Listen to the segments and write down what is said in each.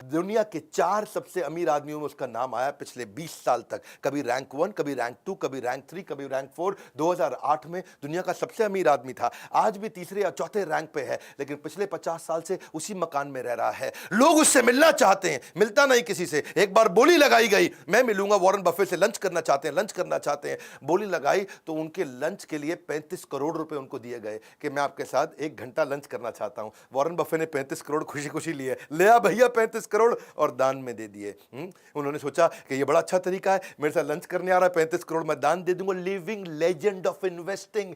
दुनिया के 4 सबसे अमीर आदमियों में उसका नाम आया पिछले 20 साल तक। कभी रैंक 1, कभी रैंक 2, कभी रैंक 3, कभी रैंक 4। 2008 में दुनिया का सबसे अमीर आदमी था। आज भी तीसरे या चौथे रैंक पे है, लेकिन पिछले 50 साल से उसी मकान में रह रहा है। लोग उससे मिलना चाहते हैं, मिलता नहीं किसी से। एक बार बोली लगाई गई, मैं मिलूंगा, वॉरेन बफे से लंच करना चाहते हैं, लंच करना चाहते हैं। बोली लगाई तो उनके लंच के लिए 35 करोड़ रुपए उनको दिए गए कि मैं आपके साथ 1 घंटा लंच करना चाहता हूं। वॉरेन बफे ने 35 करोड़ खुशी खुशी लिए, ले आ भैया 35 करोड़, और दान में दे दिए। उन्होंने सोचा कि ये बड़ा अच्छा तरीका है, मेरे साथ लंच करने आ रहा है, 35 करोड़ मैं दान दे दूंगा। Living legend of investing,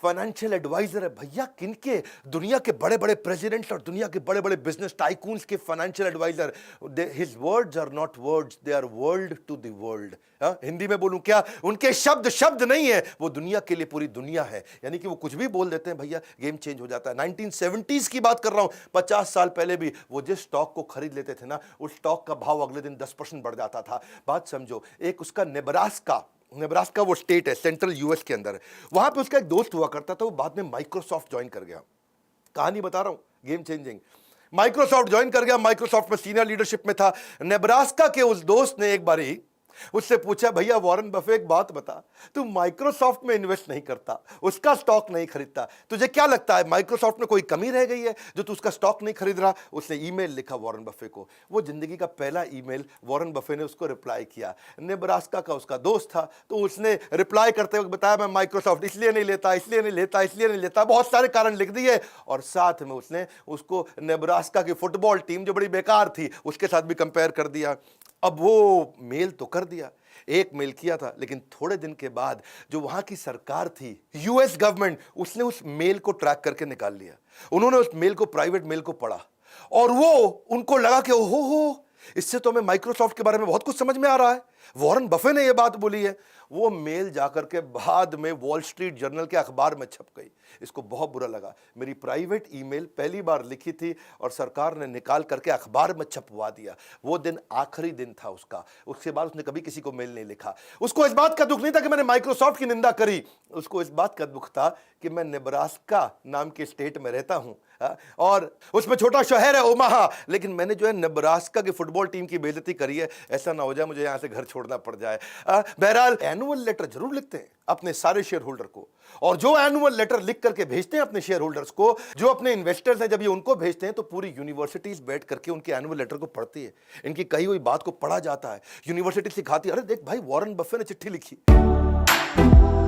financial advisor है भैया। किनके? दुनिया के बड़े बड़े प्रेसिडेंट्स और दुनिया के बड़े बड़े बिजनेस टाइकून्स के financial advisor. His words are not words, they are world to the world. Hindi में बोलूं क्या, उनके शब्द शब्द नहीं है, वो दुनिया के लिए पूरी दुनिया है। यानी कि वो कुछ भी बोल देते हैं भैया, गेम चेंज हो जाता है। 1970s की बात कर रहा हूं, 50 साल पहले भी वो जिस स्टॉक को खरीद लेते थे ना, उस स्टॉक का भाव अगले दिन 10% बढ़ जाता था। बात समझो, एक उसका नेब्रास्का वो स्टेट है सेंट्रल यूएस के अंदर, वहां पे उसका एक दोस्त हुआ करता था, वो बाद में माइक्रोसॉफ्ट ज्वाइन कर गया। कहानी बता रहा हूं, गेम चेंजिंग। माइक्रोसॉफ्ट ज्वाइन कर गया, माइक्रोसॉफ्ट में सीनियर लीडरशिप में था। नेब्रास्का के उस दोस्त ने एक बारी उससे पूछा, भैया वॉरेन बफे एक बात बता, तू माइक्रोसॉफ्ट में इन्वेस्ट नहीं करता, उसका स्टॉक नहीं खरीदता, तुझे क्या लगता है माइक्रोसॉफ्ट में कोई कमी रह गई है जो तू उसका स्टॉक नहीं खरीद रहा? उसने ईमेल लिखा वॉरेन बफे को। वो जिंदगी का पहला ईमेल, वॉरेन बफे ने उसको रिप्लाई किया। नेब्रास्का का उसका दोस्त था, तो उसने रिप्लाई करते वक्त बताया, मैं माइक्रोसॉफ्ट इसलिए नहीं लेता, इसलिए नहीं लेता, इसलिए नहीं लेता, बहुत सारे कारण लिख दिए। और साथ में उसने उसको नेब्रास्का की फुटबॉल टीम जो बड़ी बेकार थी उसके साथ भी कंपेयर कर दिया। अब वो मेल तो कर दिया, एक मेल किया था, लेकिन थोड़े दिन के बाद जो वहां की सरकार थी, यूएस गवर्नमेंट, उसने उस मेल को ट्रैक करके निकाल लिया। उन्होंने उस मेल को, प्राइवेट मेल को पढ़ा, और वो उनको लगा कि ओहो हो, इससे तो हमें माइक्रोसॉफ्ट के बारे में बहुत कुछ समझ में आ रहा है, वॉरेन बफे ने ये बात बोली है। वो मेल जाकर के बाद में वॉल स्ट्रीट जर्नल के अखबार में छप गई। इसको बहुत बुरा लगा, मेरी प्राइवेट ईमेल पहली बार लिखी थी और सरकार ने निकाल करके अखबार में छपवा दिया। वो दिन आखिरी दिन था उसका, उसके बाद उसने कभी किसी को मेल नहीं लिखा। उसको इस बात का दुख नहीं था कि मैंने माइक्रोसॉफ्ट की निंदा करी, उसको इस बात का दुख था कि मैं नेब्रास्का नाम के स्टेट में रहता हूं, और उसमें छोटा शहर है ओमाहा, लेकिन मैंने जो है नेब्रास्का की फुटबॉल टीम की बेइज्जती करी है। ऐसा ना हो जाए मुझे यहां से घर छोड़ना पड़ जाए। बहरहाल एनुअल लेटर जरूर लिखते हैं अपने सारे शेयर होल्डर को, और जो एनुअल लेटर लिख करके भेजते हैं अपने शेयर होल्डर्स को, जो अपने इन्वेस्टर्स हैं, जब ये उनको भेजते हैं तो पूरी यूनिवर्सिटीज बैठ करके उनके एनुअल लेटर को पढ़ती है, इनकी कही हुई बात को पढ़ा जाता है। यूनिवर्सिटी सिखाती है, अरे देख भाई, वॉरेन बफे ने चिट्ठी लिखी।